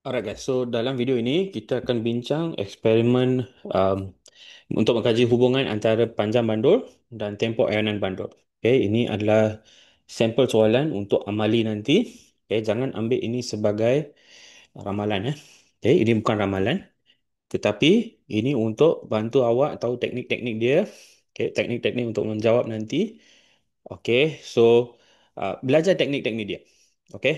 Alright guys, so dalam video ini kita akan bincang eksperimen um, untuk mengkaji hubungan antara panjang bandul dan tempoh ayonan bandul. Okay, ini adalah sampel soalan untuk amali nanti. Okay, jangan ambil ini sebagai ramalan. Okay, ini bukan ramalan, tetapi ini untuk bantu awak tahu teknik-teknik dia. Okay, teknik-teknik untuk menjawab nanti. Okay, so belajar teknik-teknik dia. Okay,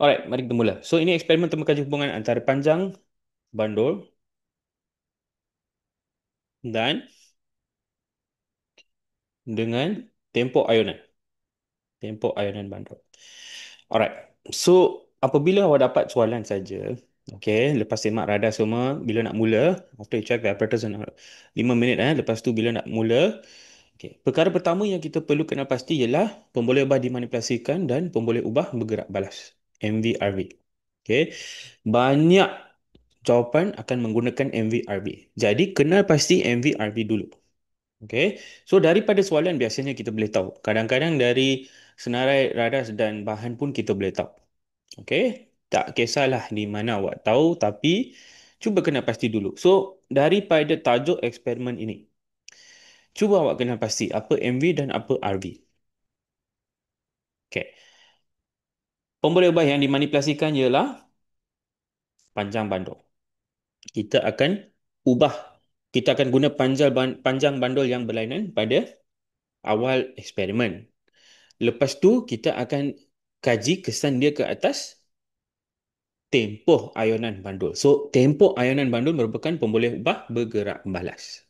alright, mari kita mula. So ini eksperimen untuk mengkaji hubungan antara panjang bandul dan dengan tempoh ayunan. Tempoh ayunan bandul. Alright. So, apabila awak dapat soalan saja, okay, lepas semak radar semua, bila nak mula, after you check the apparatus, 5 minit, lepas tu bila nak mula, okay, perkara pertama yang kita perlu kenal pasti ialah pemboleh ubah dimanipulasikan dan pemboleh ubah bergerak balas. MVRV. Okay. Banyak jawapan akan menggunakan MVRV. Jadi, kenal pasti MVRV dulu. Okay. So daripada soalan biasanya kita boleh tahu. Kadang-kadang dari senarai radas dan bahan pun kita boleh tahu. Okay. Tak kisahlah di mana awak tahu tapi cuba kena pasti dulu. So daripada tajuk eksperimen ini, cuba awak kena pasti apa MV dan apa RV. Okay. Pemboleh ubah yang dimanipulasikan ialah panjang bandul. Kita akan ubah. Kita akan guna panjang bandul yang berlainan pada awal eksperimen. Lepas tu kita akan kaji kesan dia ke atas tempoh ayunan bandul. So, tempoh ayunan bandul merupakan pemboleh ubah bergerak balas.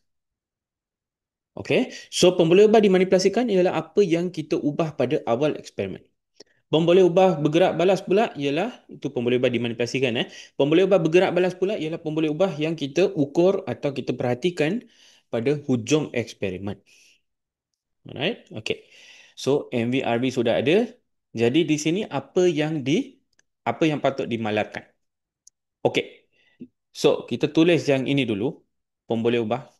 Okey. So, pemboleh ubah dimanipulasikan ialah apa yang kita ubah pada awal eksperimen. Pemboleh ubah bergerak balas pula ialah itu pemboleh ubah dimanipulasikan. Pemboleh ubah bergerak balas pula ialah pemboleh ubah yang kita ukur atau kita perhatikan pada hujung eksperimen. Alright. Okay. So, MVRV sudah ada. Jadi di sini apa yang patut dimalarkan. Okey. So, kita tulis yang ini dulu. Pemboleh ubah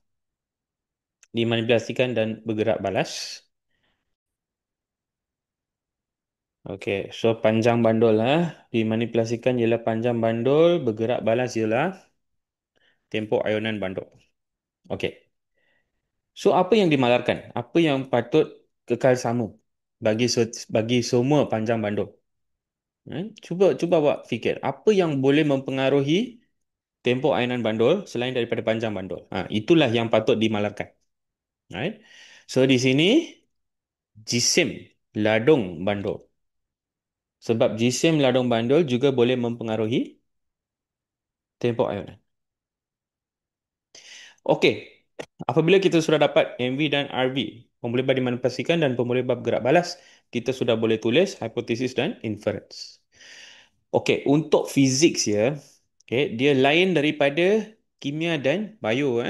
dimanipulasikan dan bergerak balas. Okey. So, panjang bandul dimanipulasikan ialah panjang bandul, bergerak balas ialah tempoh ayunan bandul. Okey. So, apa yang dimalarkan? Apa yang patut kekal sama bagi semua panjang bandul? Cuba awak fikir, apa yang boleh mempengaruhi tempoh ayunan bandul selain daripada panjang bandul? Itulah yang patut dimalarkan. Right? So di sini jisim ladung bandul. Sebab jisim ladung bandul juga boleh mempengaruhi tempoh ayunan. Okey. Apabila kita sudah dapat MV dan RV, pemboleh bab dimanipulasikan dan pemboleh bab gerak balas, kita sudah boleh tulis hipotesis dan inference. Okey, untuk fizik ya, okay, dia lain daripada kimia dan bio.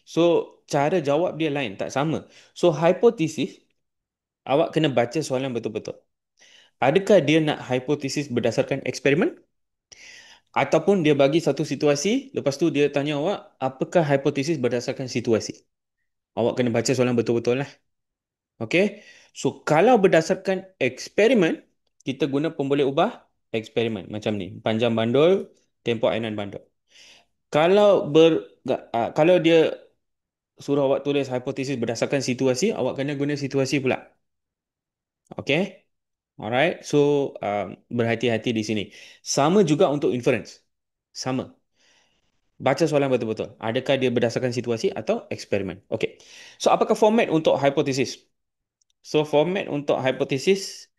So, cara jawab dia lain, tak sama. So, hipotesis, awak kena baca soalan betul-betul. Adakah dia nak hipotesis berdasarkan eksperimen? Ataupun dia bagi satu situasi, lepas tu dia tanya awak, apakah hipotesis berdasarkan situasi? Awak kena baca soalan betul-betul lah. Okay? So, kalau berdasarkan eksperimen, kita guna pemboleh ubah eksperimen. Macam ni. Panjang bandul, tempoh ayunan bandul. Kalau kalau dia suruh awak tulis hipotesis berdasarkan situasi, awak kena guna situasi pula. Okay? Alright. So, berhati-hati di sini. Sama juga untuk inference. Sama. Baca soalan betul-betul. Adakah dia berdasarkan situasi atau eksperimen? Okay. So, apakah format untuk hipotesis? So, format untuk hipotesis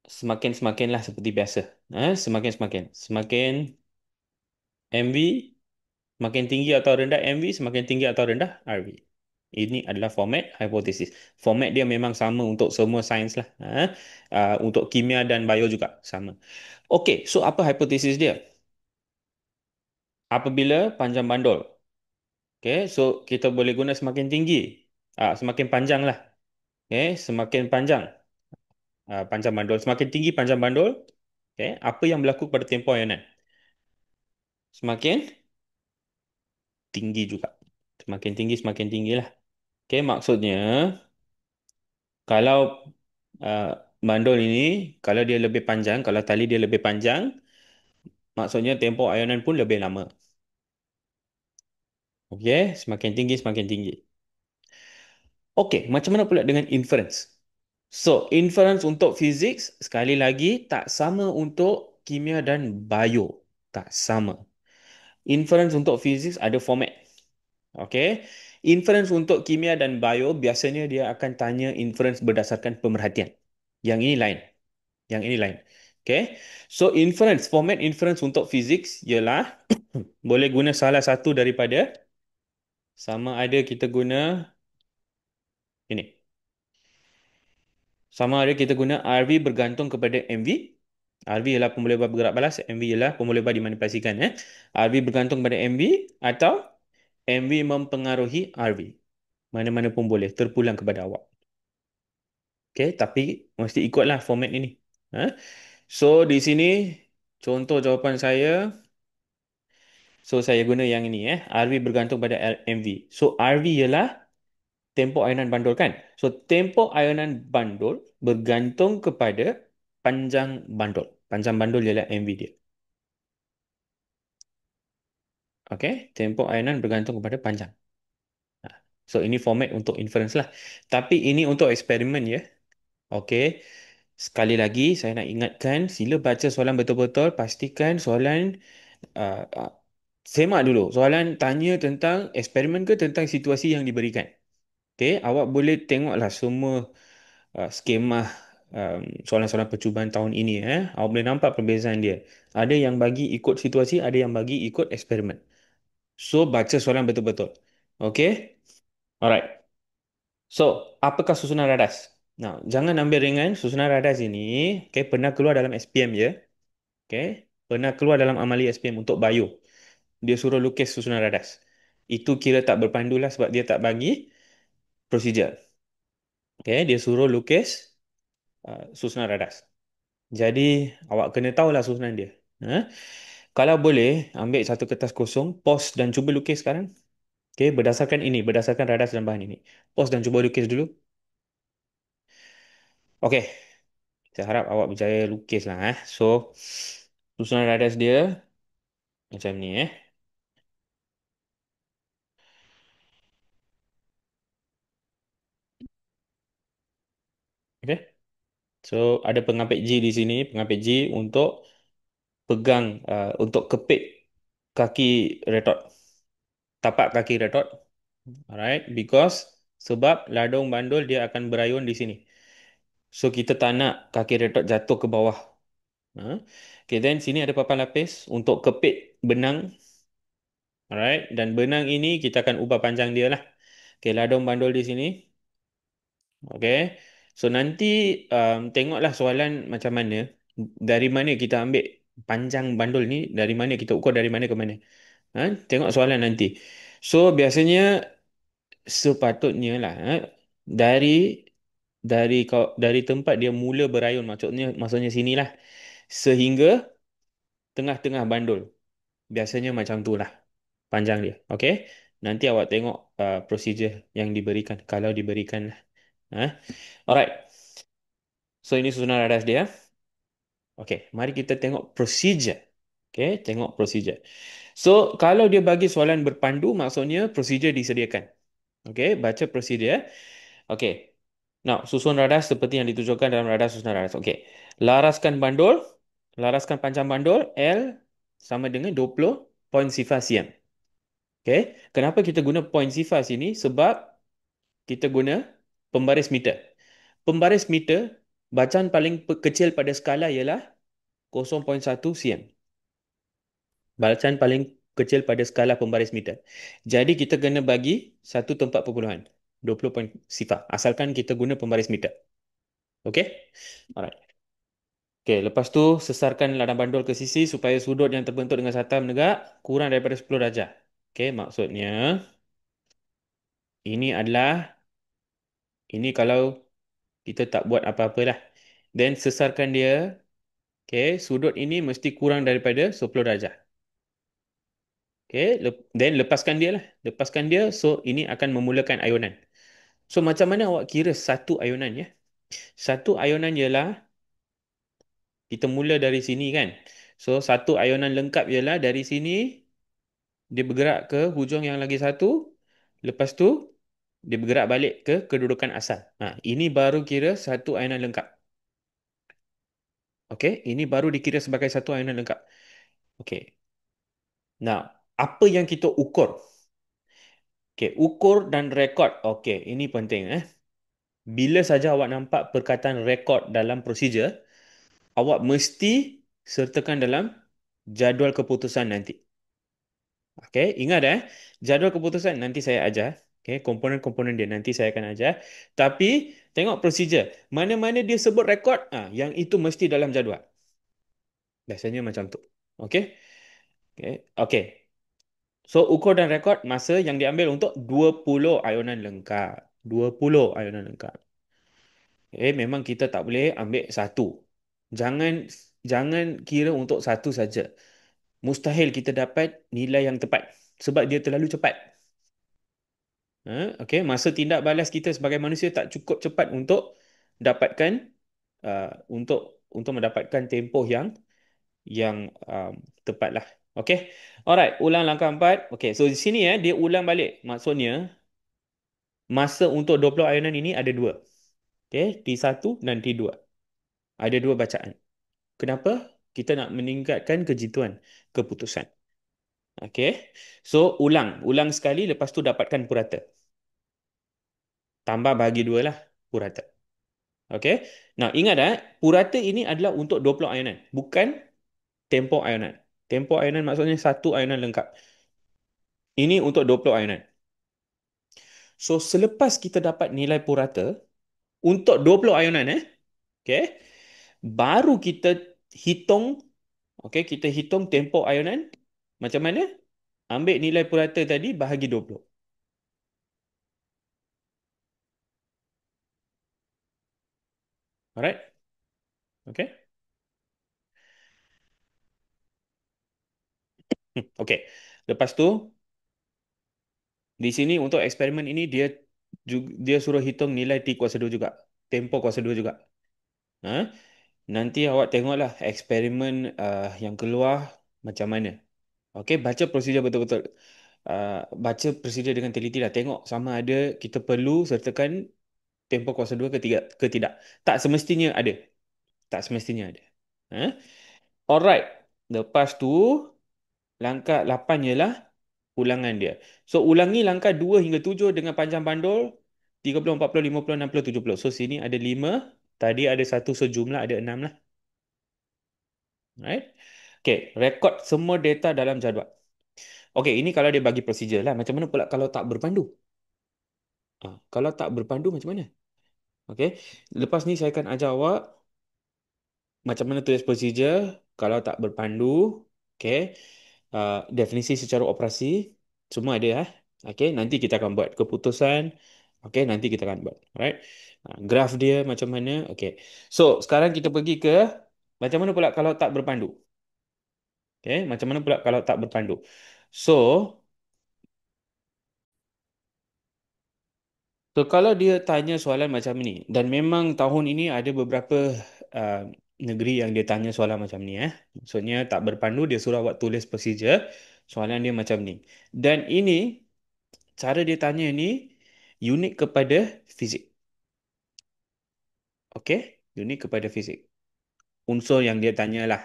semakin-semakinlah seperti biasa. Semakin-semakin. Semakin MV, semakin tinggi atau rendah MV, semakin tinggi atau rendah RV. Ini adalah format hipotesis. Format dia memang sama untuk semua sains lah. Untuk kimia dan bio juga sama. Okey, so apa hipotesis dia? Apabila panjang bandul. Okey, so kita boleh guna semakin tinggi. Semakin panjang lah. Okey, semakin panjang. Panjang bandul. Semakin tinggi panjang bandul. Okey, apa yang berlaku pada tempoh ayunan? Semakin tinggi juga. Semakin tinggi lah. Okey, maksudnya kalau uh, bandul ini, kalau dia lebih panjang, kalau tali dia lebih panjang, maksudnya tempoh ayonan pun lebih lama. Okey, semakin tinggi semakin tinggi. Okey, macam mana pula dengan inference? So, inference untuk fizik sekali lagi tak sama untuk kimia dan bio. Tak sama. Inference untuk fizik ada format. Okey. Inference untuk kimia dan bio biasanya dia akan tanya inference berdasarkan pemerhatian. Yang ini lain. Yang ini lain. Okey. So, format inference untuk fizik ialah boleh guna salah satu daripada sama ada kita guna ini. Sama ada kita guna RV bergantung kepada MV. RV ialah pemulih bergerak balas, MV ialah pemulih dimanipulasikan. RV bergantung pada MV atau MV mempengaruhi RV. Mana-mana pun boleh, terpulang kepada awak. Okay, tapi mesti ikutlah format ini. Ha? So, di sini contoh jawapan saya. So, saya guna yang ini. RV bergantung pada MV. So, RV ialah tempoh ayonan bandul kan? So, tempoh ayonan bandul bergantung kepada panjang bandul. Panjang bandul ialah MV dia. Okey, tempoh ayonan bergantung kepada panjang. Ha. So, ini format untuk inference lah. Tapi ini untuk eksperimen ya. Okey. Sekali lagi, saya nak ingatkan, sila baca soalan betul-betul. Pastikan soalan, uh, uh, semak dulu. Soalan tanya tentang eksperimen ke tentang situasi yang diberikan. Okey, awak boleh tengoklah semua skema soalan-soalan percubaan tahun ini. Awak boleh nampak perbezaan dia. Ada yang bagi ikut situasi, ada yang bagi ikut eksperimen. So, baca soalan betul-betul. Okey? Alright. So, apakah susunan radas? Nah, jangan ambil ringan. Susunan radas ini, okay, pernah keluar dalam SPM ya. Okay? Pernah keluar dalam amali SPM untuk bio. Dia suruh lukis susunan radas. Itu kira tak berpandu lah sebab dia tak bagi prosedur. Okay? Dia suruh lukis susunan radas. Jadi, awak kena tahulah susunan dia. Ha? Kalau boleh, ambil satu kertas kosong, pause dan cuba lukis sekarang. Okay? Berdasarkan ini, berdasarkan radas dan bahan ini. Pause dan cuba lukis dulu. Okay. Saya harap awak berjaya lukis lah. So, susunan radas dia macam ni. Okay. So, ada pengapit G di sini. Pengapit G untuk pegang, untuk kepit kaki retot. Tapak kaki retot. Alright. Because, sebab ladung bandul dia akan berayun di sini. So, kita tak nak kaki retot jatuh ke bawah. Ha? Okay, then sini ada papan lapis untuk kepit benang. Alright. Dan benang ini kita akan ubah panjang dia lah. Okay, ladung bandul di sini. Okay. So nanti tengoklah soalan macam mana. Dari mana kita ambil panjang bandul ni. Dari mana kita ukur dari mana ke mana. Ha? Tengok soalan nanti. So biasanya sepatutnya lah. Dari dari tempat dia mula berayun. Maksudnya sinilah. Sehingga tengah-tengah bandul. Biasanya macam tu lah. Panjang dia. Okay. Nanti awak tengok prosedur yang diberikan. Kalau diberikan lah. Ha? Alright. So ini susunan radas dia. Okey, mari kita tengok procedure. Okey, tengok procedure. So, kalau dia bagi soalan berpandu, maksudnya procedure disediakan. Okey, baca procedure. Okey. Now, susun radas seperti yang ditujukan dalam radas susunan radas. Okey. Laraskan bandul. Laraskan panjang bandul L sama dengan 20.0 cm. Okey. Kenapa kita guna point sifar sini? Sebab kita guna pembaris meter. Pembaris meter, bacaan paling kecil pada skala ialah 0.1 cm. Bacaan paling kecil pada skala pembaris meter. Jadi kita kena bagi satu tempat perpuluhan. 20 poin sifar. Asalkan kita guna pembaris meter. Okey? Alright. Okey, lepas tu sesarkan ladang bandul ke sisi supaya sudut yang terbentuk dengan sata menegak kurang daripada 10 darjah. Okey, maksudnya ini adalah ini kalau kita tak buat apa-apa lah. Then sesarkan dia. Okey, sudut ini mesti kurang daripada 10 darjah. Okay, then lepaskan dia lah. Lepaskan dia, so ini akan memulakan ayunan. So macam mana awak kira satu ayunan ya? Satu ayunan ialah kita mula dari sini kan. So, satu ayunan lengkap ialah dari sini, dia bergerak ke hujung yang lagi satu. Lepas tu, dia bergerak balik ke kedudukan asal. Ini baru kira satu ayunan lengkap. Okey, ini baru dikira sebagai satu ayunan lengkap. Okey. Now, apa yang kita ukur? Okey, ukur dan rekod. Okey, ini penting. Bila saja awak nampak perkataan rekod dalam prosedur, awak mesti sertakan dalam jadual keputusan nanti. Okey, ingat jadual keputusan nanti saya ajar. Okey, komponen-komponen dia nanti saya akan ajar. Tapi tengok prosedur. Mana-mana dia sebut rekod, yang itu mesti dalam jadual. Biasanya macam tu. Okey? Okey. Okey. So, ukur dan rekod masa yang diambil untuk 20 ayunan lengkap. 20 ayunan lengkap. Memang kita tak boleh ambil satu. Jangan jangan kira untuk satu saja. Mustahil kita dapat nilai yang tepat sebab dia terlalu cepat. Okey, masa tindak balas kita sebagai manusia tak cukup cepat untuk dapatkan untuk mendapatkan tempoh yang tepat lah. Okey. Alright, ulang langkah 4. Okey, so di sini dia ulang balik. Maksudnya masa untuk 20 ayunan ini ada dua. Okey, T1 dan T2. Ada dua bacaan. Kenapa? Kita nak meningkatkan kejituan keputusan. Okey. So ulang sekali lepas tu dapatkan purata. Tambah bagi dua lah purata. Okey. Nah, ingat purata ini adalah untuk 20 ayunan, bukan tempoh ayunan. Tempoh ayunan maksudnya satu ayunan lengkap. Ini untuk 20 ayunan. So selepas kita dapat nilai purata untuk 20 ayunan okey, baru kita hitung, okey, kita hitung tempoh ayunan macam mana? Ambil nilai purata tadi bahagi 20. Alright? Okey. Okey. Lepas tu di sini untuk eksperimen ini dia suruh hitung nilai T kuasa 2 juga. Tempoh kuasa 2 juga. Ha? Nanti awak tengoklah eksperimen yang keluar macam mana. Okey, baca prosedur betul-betul. Baca prosedur dengan teliti lah. Tengok sama ada kita perlu sertakan tempoh kuasa 2 ke tidak. Tak semestinya ada. Tak semestinya ada. Ha? Alright. Lepas tu, langkah 8 ialah ulangan dia. So, ulangi langkah 2 hingga 7 dengan panjang bandul 30, 40, 50, 60, 70. So, sini ada 5. Tadi ada 1. So, jumlah ada 6 lah. Right? Okay, rekod semua data dalam jadual. Okay, ini kalau dia bagi prosedur lah. Macam mana pula kalau tak berpandu? Kalau tak berpandu macam mana? Okay, lepas ni saya akan ajar awak macam mana tulis prosedur kalau tak berpandu. Okay, definisi secara operasi semua ada Okay, nanti kita akan buat keputusan. Okay, nanti kita akan buat. Alright. Graf dia macam mana? Okay. So, sekarang kita pergi ke macam mana pula kalau tak berpandu? Okay, macam mana pula kalau tak berpandu? So, kalau dia tanya soalan macam ni, dan memang tahun ini ada beberapa uh, negeri yang dia tanya soalan macam ni. Maksudnya tak berpandu, dia suruh awak tulis procedure. Soalan dia macam ni. Dan ini, cara dia tanya ni unik kepada fizik. Okey? Unik kepada fizik. Unsur yang dia tanyalah.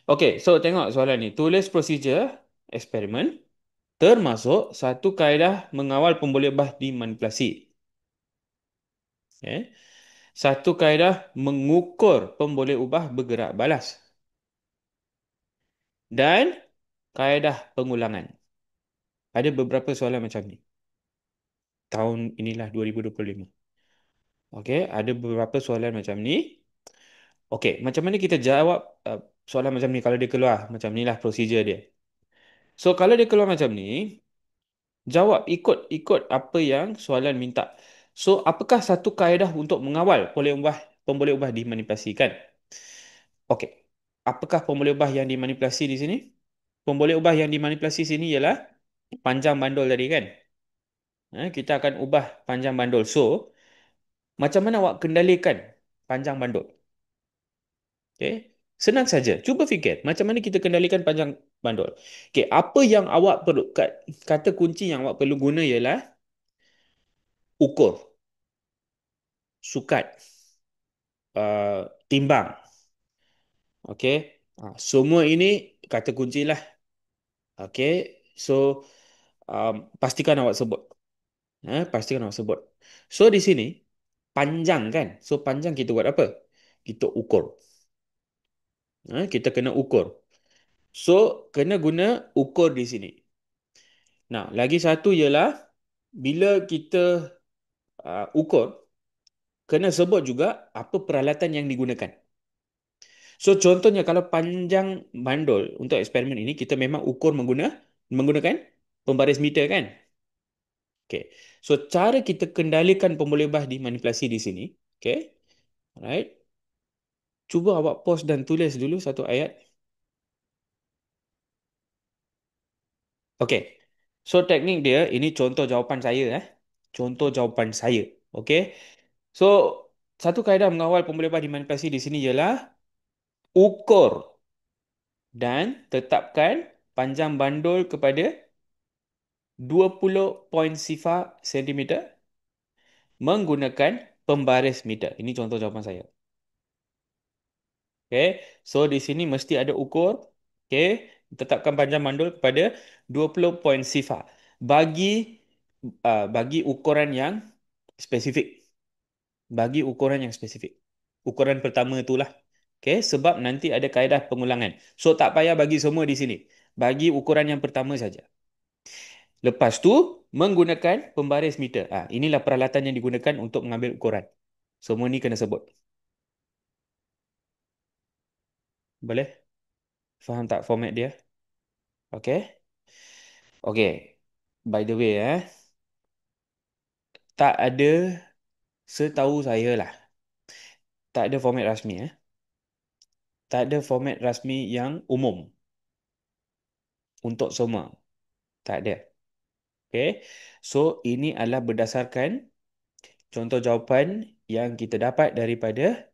Okey, so tengok soalan ni. Tulis procedure eksperimen termasuk satu kaedah mengawal pemboleh ubah dimanipulasi. Okay. Satu kaedah mengukur pemboleh ubah bergerak balas. Dan kaedah pengulangan. Ada beberapa soalan macam ni. Tahun inilah 2025. Okey, ada beberapa soalan macam ni. Okey, macam mana kita jawab soalan macam ni kalau dia keluar? Macam ni lah prosedur dia. So, kalau dia keluar macam ni, jawab ikut apa yang soalan minta. So, apakah satu kaedah untuk mengawal pemboleh ubah dimanipulasikan? Okey. Apakah pemboleh ubah yang dimanipulasi di sini? Pemboleh ubah yang dimanipulasi sini ialah panjang bandul tadi kan? Kita akan ubah panjang bandul. So, macam mana awak kendalikan panjang bandul? Okay? Senang saja. Cuba fikir macam mana kita kendalikan panjang bandul. Okey, apa yang awak perlu kata kunci yang awak perlu guna ialah ukur, sukat, timbang. Okey. Semua ini kata kunci lah. Okey. So pastikan awak sebut. Pastikan awak sebut. So di sini panjang kan. So panjang kita buat apa? Kita ukur. Kita kena ukur. So kena guna ukur di sini. Nah, lagi satu ialah bila kita ukur, kena sebut juga apa peralatan yang digunakan. So contohnya kalau panjang bandul untuk eksperimen ini kita memang ukur menggunakan pembaris meter kan? Okay. So cara kita kendalikan pemboleh bah dimanipulasi di sini. Okay. Alright. Cuba awak pause dan tulis dulu satu ayat. Okay. So teknik dia ini contoh jawapan saya Contoh jawapan saya. Okay. So satu kaedah mengawal pemboleh bah dimanipulasi di sini ialah ukur dan tetapkan panjang bandul kepada 20.0 cm menggunakan pembaris meter. Ini contoh jawapan saya. Okay. So di sini mesti ada ukur. Okay. Tetapkan panjang mandul kepada 20 poin sifar. Bagi bagi ukuran yang spesifik. Bagi ukuran yang spesifik. Ukuran pertama itulah. Okay. Sebab nanti ada kaedah pengulangan. So tak payah bagi semua di sini. Bagi ukuran yang pertama saja. Lepas tu menggunakan pembaris meter. Inilah peralatan yang digunakan untuk mengambil ukuran. Semua ni kena sebut. Boleh? Faham tak format dia? Okay. Okay. By the way, tak ada setahu saya lah. Tak ada format rasmi. Tak ada format rasmi yang umum untuk semua. Tak ada. Okay. So, ini adalah berdasarkan contoh jawapan yang kita dapat daripada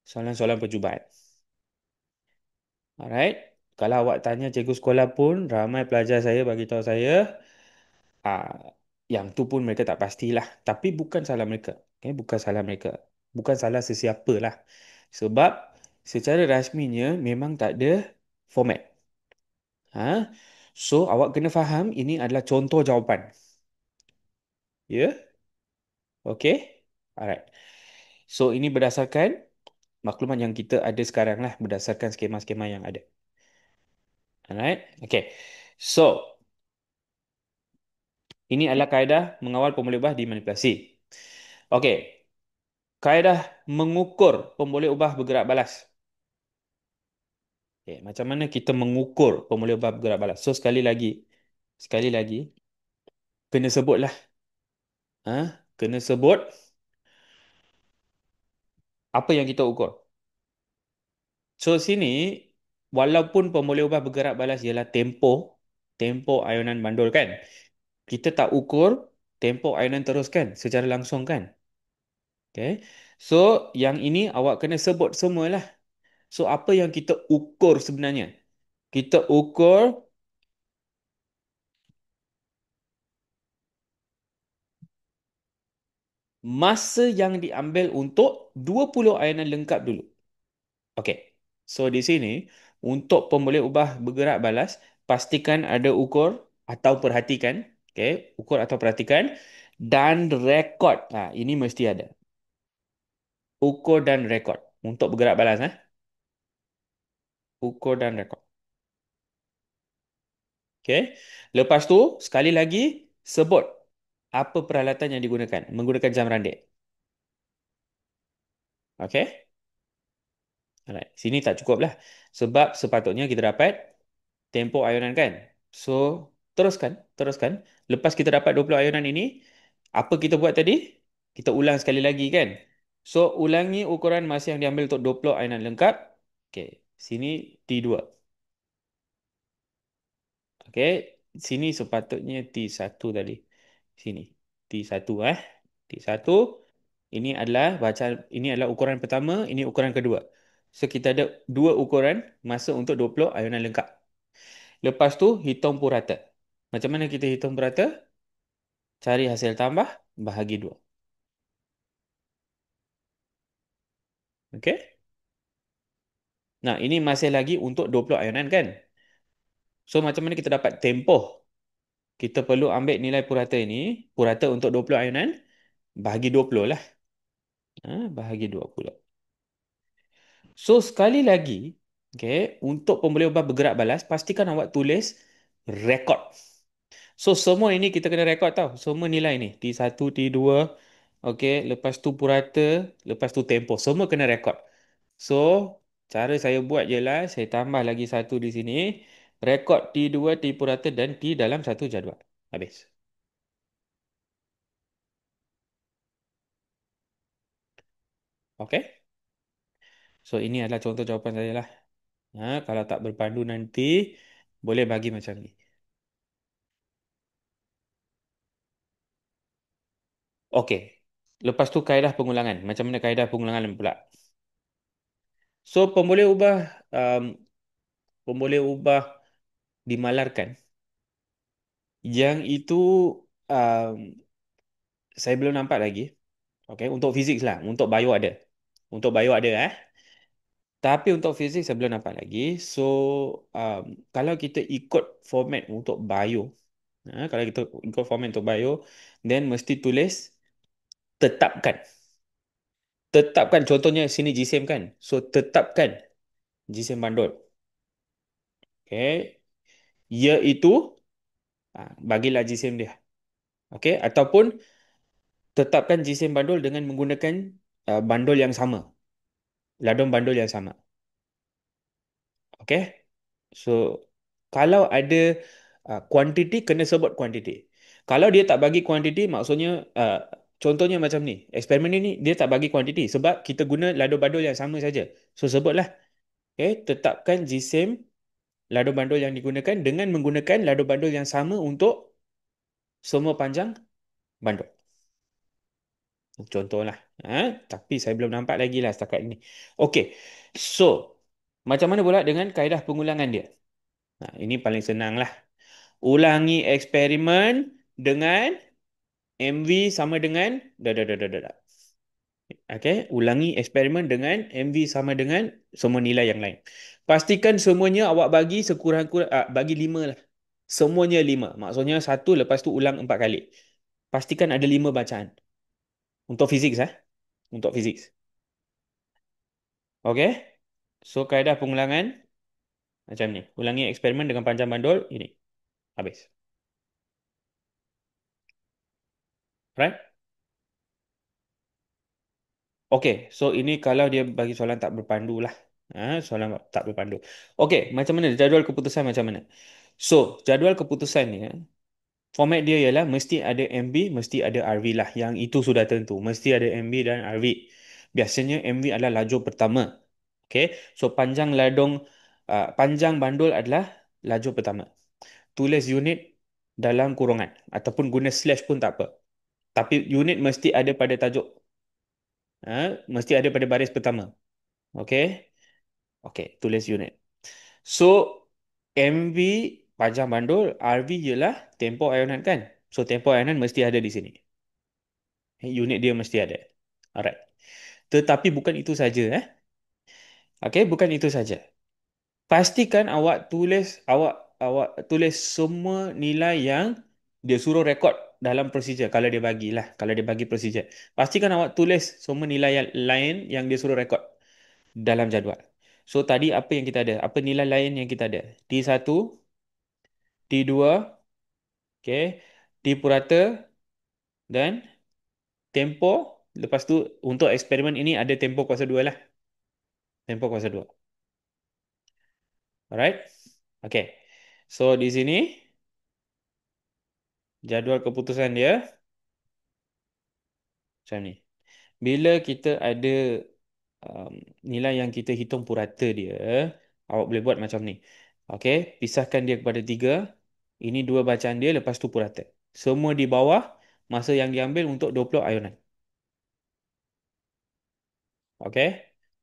soalan-soalan percubaan. Alright. Kalau awak tanya cikgu sekolah pun, ramai pelajar saya bagi tahu saya, ah, yang tu pun mereka tak pastilah. Tapi bukan salah mereka. Okay, bukan salah mereka. Bukan salah sesiapa lah. Sebab secara rasminya memang tak ada format. Ha? So, awak kena faham ini adalah contoh jawapan. Ya? Okay? Alright. So, ini berdasarkan maklumat yang kita ada sekarang lah. Berdasarkan skema-skema yang ada. Alright? Okay. So, ini adalah kaedah mengawal pemboleh ubah dimanipulasi. Okay. Kaedah mengukur pemboleh ubah bergerak balas. Okay. Macam mana kita mengukur pemboleh ubah bergerak balas? So, sekali lagi, kena sebutlah. Kena sebut apa yang kita ukur. So sini walaupun pemboleh ubah bergerak balas ialah tempoh ayunan bandul kan. Kita tak ukur tempoh ayunan terus kan secara langsung kan. Okay. So yang ini awak kena sebut semualah. So apa yang kita ukur sebenarnya? Kita ukur masa yang diambil untuk 20 ayunan lengkap dulu. Okey. So di sini untuk pemboleh ubah bergerak balas pastikan ada ukur atau perhatikan, okey, ukur atau perhatikan dan rekod. Ini mesti ada. Ukur dan rekod untuk bergerak balas Ukur dan rekod. Okey. Lepas tu sekali lagi sebut apa peralatan yang digunakan menggunakan jam randik. Okey? Alright. Sini tak cukup lah. Sebab sepatutnya kita dapat tempoh ayunan kan. So, teruskan. Lepas kita dapat 20 ayunan ini, apa kita buat tadi? Kita ulang sekali lagi kan. So, ulangi ukuran masa yang diambil untuk 20 ayunan lengkap. Okey, sini T2. Okey, sini sepatutnya T1 tadi. Sini T1 T1. Ini adalah ukuran pertama, ini ukuran kedua. So, kita ada dua ukuran masa untuk 20 ayunan lengkap. Lepas tu, hitung purata. Macam mana kita hitung purata? Cari hasil tambah, bahagi 2. Okey? Nah, ini masih lagi untuk 20 ayunan kan? So, macam mana kita dapat tempoh? Kita perlu ambil nilai purata ini, purata untuk 20 ayunan, bahagi 20 lah. Bahagi 20. So, sekali lagi, okay, untuk pembuluh ubah bergerak balas, pastikan awak tulis rekod. So, semua ini kita kena rekod tau. Semua nilai ni. T1, T2, okay, lepas tu purata, lepas tu tempoh. Semua kena rekod. So, cara saya buat je lah, saya tambah lagi satu di sini. Rekod T2, T purata dan T dalam satu jadual. Habis. Okay? So, ini adalah contoh jawapan saya lah. Kalau tak berpandu nanti, boleh bagi macam ni. Okey. Lepas tu kaedah pengulangan. Macam mana kaedah pengulangan pula? So, pemboleh ubah dimalarkan. Yang itu um, saya belum nampak lagi. Okey, untuk fizik lah. Untuk bio ada. Untuk bio ada Tapi untuk fizik saya belum nampak lagi. So, um, kalau kita ikut format untuk bio, kalau kita ikut format untuk bio, then mesti tulis tetapkan. Tetapkan contohnya sini GSM kan. So, tetapkan GSM bandul. Okay. Iaitu bagilah GSM dia. Okay. Ataupun tetapkan GSM bandul dengan menggunakan bandul yang sama. Ladung bandul yang sama. Okay. So, kalau ada kuantiti, kena sebut kuantiti. Kalau dia tak bagi kuantiti, maksudnya contohnya macam ni. Eksperimen ni dia tak bagi kuantiti sebab kita guna ladung bandul yang sama saja. So, sebutlah. Okay. Tetapkan GSM ladu bandul yang digunakan dengan menggunakan ladu bandul yang sama untuk semua panjang bandul. Contohlah. Tapi saya belum nampak lagi lah setakat ini. Okey. So, macam mana pula dengan kaedah pengulangan dia? Ini paling senang lah. Ulangi eksperimen dengan MV sama dengan dah dah dah dah dah. Okey, ulangi eksperimen dengan MV sama dengan semua nilai yang lain. Pastikan semuanya awak bagi sekurang-kurang bagi 5 lah. Semuanya 5. Maksudnya satu lepas tu ulang 4 kali. Pastikan ada 5 bacaan. Untuk fizik Untuk fizik. Okey. So kaedah pengulangan macam ni. Ulangi eksperimen dengan panjang bandul ini. Habis. Right? Okey. So ini kalau dia bagi soalan tak berpandu lah. Soalan tak berpandu. Okey. Macam mana? Jadual keputusan macam mana? So, jadual keputusan ni, format dia ialah mesti ada MB, mesti ada RV lah. Yang itu sudah tentu. Mesti ada MB dan RV. Biasanya MV adalah lajur pertama. Okay. So panjang bandul adalah lajur pertama. Tulis unit dalam kurungan ataupun guna slash pun tak apa. Tapi unit mesti ada pada tajuk. Mesti ada pada baris pertama. Okay. Okay. Tulis unit. So MV panjang bandul, RV ialah tempoh ayunan kan. So tempoh ayunan mesti ada di sini. Unit dia mesti ada. Alright. Tetapi bukan itu saja Okay, bukan itu saja. Pastikan awak awak tulis semua nilai yang dia suruh rekod dalam procedure kalau dia bagilah, kalau dia bagi procedure. Pastikan awak tulis semua nilai yang lain yang dia suruh rekod dalam jadual. So tadi apa yang kita ada? Apa nilai lain yang kita ada? T1, T2, okay, T purata dan tempo. Lepas tu untuk eksperimen ini ada tempo kuasa 2 lah. Tempo kuasa 2. Alright? Okay. So di sini jadual keputusan dia macam ni. Bila kita ada um, nilai yang kita hitung purata dia, awak boleh buat macam ni. Okey, pisahkan dia kepada 3. Ini 2 bacaan dia, lepas tu purata. Semua di bawah, masa yang diambil untuk 20 ayunan. Okey?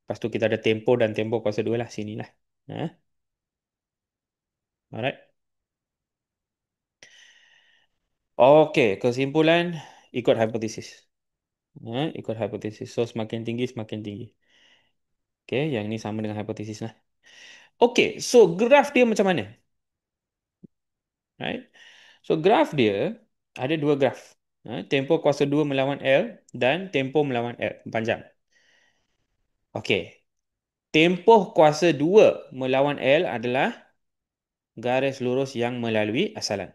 Lepas tu kita ada tempo dan tempo kuasa 2 lah sini lah. Ha? Alright. Okey, kesimpulan ikut hipotesis. Ikut hipotesis. So semakin tinggi semakin tinggi. Okey, yang ini sama dengan hipotesis lah. Okey, so graf dia macam mana? Right? So graf dia ada dua graf. Tempo kuasa 2 melawan L dan tempo melawan L panjang. Okey. Tempoh kuasa 2 melawan L adalah garis lurus yang melalui asalan.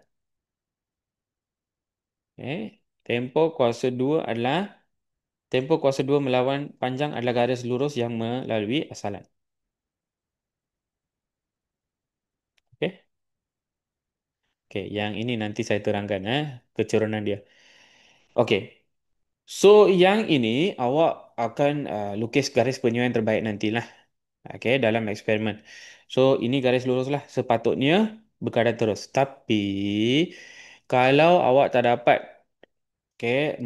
Tempoh kuasa 2 adalah tempoh kuasa 2 melawan panjang adalah garis lurus yang melalui asalan. Okey. Okey, yang ini nanti saya terangkan kecerunan dia. Okey. So yang ini awak akan lukis garis penyuaian terbaik nantilah. Okey, dalam eksperimen. So ini garis lurus lah. Sepatutnya berkadar terus. Tapi kalau awak tak dapat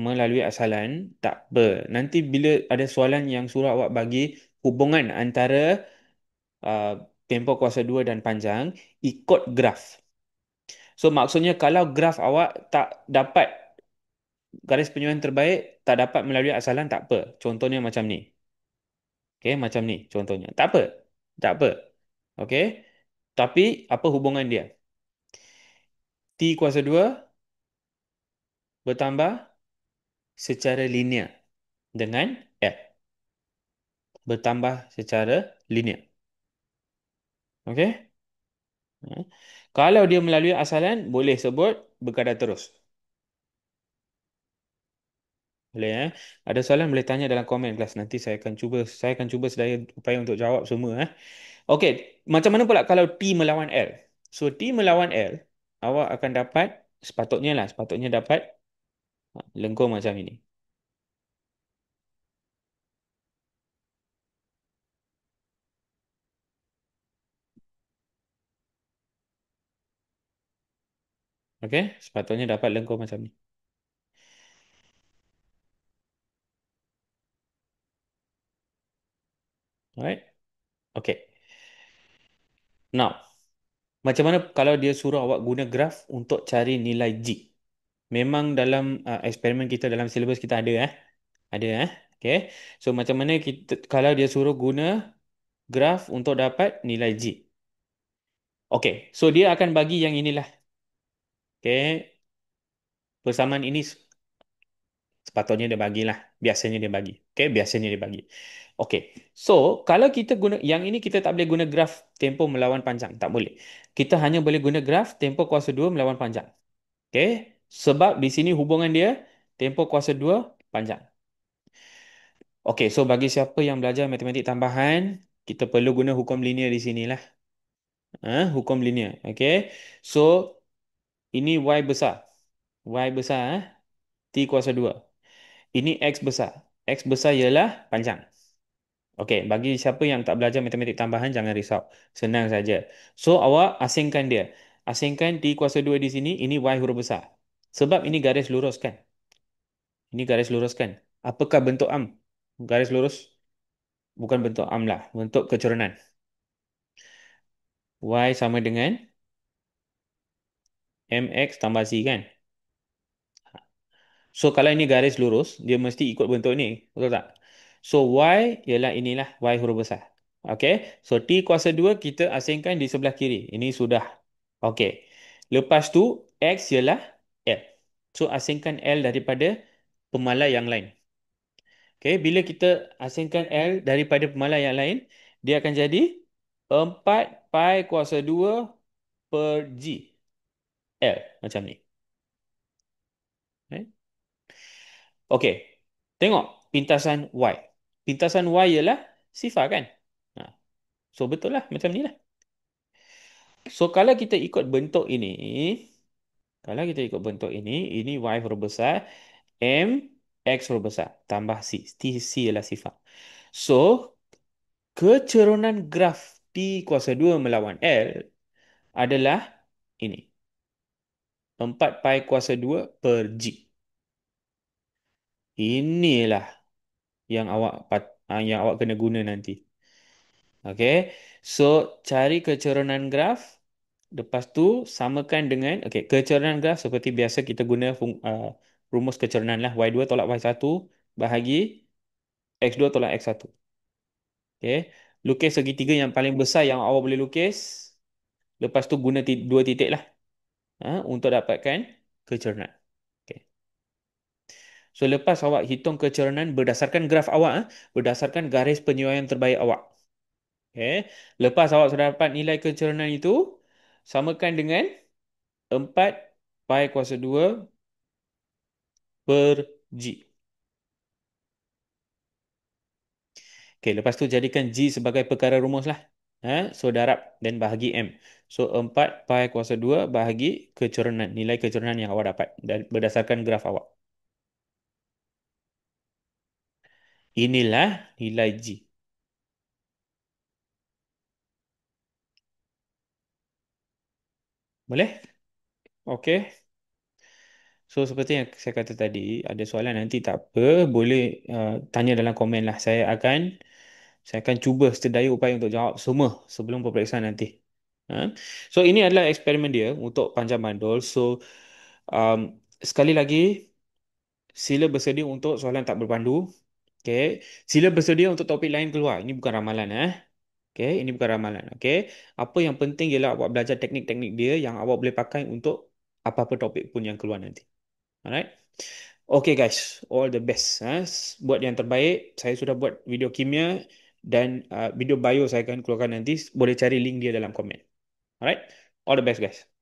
melalui asalan, tak apa. Nanti bila ada soalan yang suruh awak bagi hubungan antara uh, tempoh kuasa 2 dan panjang, ikut graf. So maksudnya kalau graf awak tak dapat garis penyuaian terbaik, tak dapat melalui asalan, tak apa. Contohnya macam ni. Okey, macam ni contohnya. Tak apa. Tak apa. Okey. Tapi apa hubungan dia? T kuasa 2 bertambah secara linear dengan F. Bertambah secara linear. Okey? Ha. Kalau dia melalui asalan, boleh sebut berkadar terus. Boleh Ada soalan boleh tanya dalam komen kelas. Nanti saya akan cuba sedaya upaya untuk jawab semua Okey, macam mana pula kalau T melawan L? So T melawan L, awak akan dapat sepatutnya dapat lengkung macam ini. Okey, sepatutnya dapat lengkung macam ni. Alright. Okey. Now, macam mana kalau dia suruh awak guna graf untuk cari nilai G? Memang dalam eksperimen kita dalam silibus kita ada Ada Okey. So macam mana kita kalau dia suruh guna graf untuk dapat nilai G? Okey. So dia akan bagi yang inilah. Okey. Persamaan ini sepatutnya dia bagilah. Biasanya dia bagi. Okey, biasanya dia bagi. Okey. So, kalau kita guna yang ini kita tak boleh guna graf tempoh melawan panjang, tak boleh. Kita hanya boleh guna graf tempoh kuasa 2 melawan panjang. Okey? Sebab di sini hubungan dia tempoh kuasa 2 panjang. Okey, so bagi siapa yang belajar matematik tambahan, kita perlu guna hukum linear di sinilah. Hukum linear. Okey. So, ini Y besar. Y besar T kuasa 2. Ini X besar. X besar ialah panjang. Okey, bagi siapa yang tak belajar matematik tambahan, jangan risau. Senang saja. So, awak asingkan dia. Asingkan T kuasa 2 di sini, ini Y huruf besar. Sebab ini garis lurus kan? Ini garis lurus kan? Apakah bentuk am? Garis lurus? Bukan bentuk am lah. Bentuk kecerunan. Y sama dengan MX tambah C kan? So kalau ini garis lurus, dia mesti ikut bentuk ni. Betul tak? So Y ialah inilah Y huruf besar. Okey. So T kuasa 2 kita asingkan di sebelah kiri. Ini sudah. Okey. Lepas tu X ialah L. So asingkan L daripada pemalai yang lain. Okey. Bila kita asingkan L daripada pemalai yang lain, dia akan jadi 4 pi kuasa 2 per G. L. Macam ni. Okay. Okey. Tengok pintasan Y. Pintasan Y ialah sifar kan? Ha. So betul lah macam ni lah. So kalau kita ikut bentuk ini Y huruf besar, M X huruf besar tambah C. C ialah sifar. So kecerunan graf T kuasa 2 melawan L adalah ini. 4 pi kuasa 2 per G. Inilah yang awak yang awak kena guna nanti. Okay. So, cari kecerunan graf. Lepas tu, samakan dengan, okay, kecerunan graf seperti biasa kita guna rumus kecerunan lah. Y2 tolak Y1 bahagi X2 tolak X1. Okay. Lukis segitiga yang paling besar yang awak boleh lukis. Lepas tu guna dua titik lah. Untuk dapatkan kecerunan. Okay. So, lepas awak hitung kecerunan berdasarkan graf awak, berdasarkan garis penyuaian terbaik awak. Okay. Lepas awak sudah dapat nilai kecerunan itu, samakan dengan 4 pi kuasa 2 per G. Okay, lepas tu jadikan G sebagai perkara rumus lah. So, darab dan bahagi M. So, 4 pi kuasa 2 bahagi kecerunan. Nilai kecerunan yang awak dapat berdasarkan graf awak. Inilah nilai G. Boleh? Okay. So seperti yang saya kata tadi, ada soalan nanti tak apa, boleh tanya dalam komen lah. Saya akan cuba sedaya upaya untuk jawab semua sebelum peperiksaan nanti. Ha? So ini adalah eksperimen dia untuk panjang bandul. So um, sekali lagi, sila bersedia untuk soalan tak berpandu. Okay. Sila bersedia untuk topik lain keluar. Ini bukan ramalan. Okay. Ini bukan ramalan. Okay. Apa yang penting ialah awak belajar teknik-teknik dia yang awak boleh pakai untuk apa-apa topik pun yang keluar nanti. Alright. Okay guys, all the best. Buat yang terbaik. Saya sudah buat video kimia dan video bio saya akan keluarkan nanti. Boleh cari link dia dalam komen. Alright. All the best guys.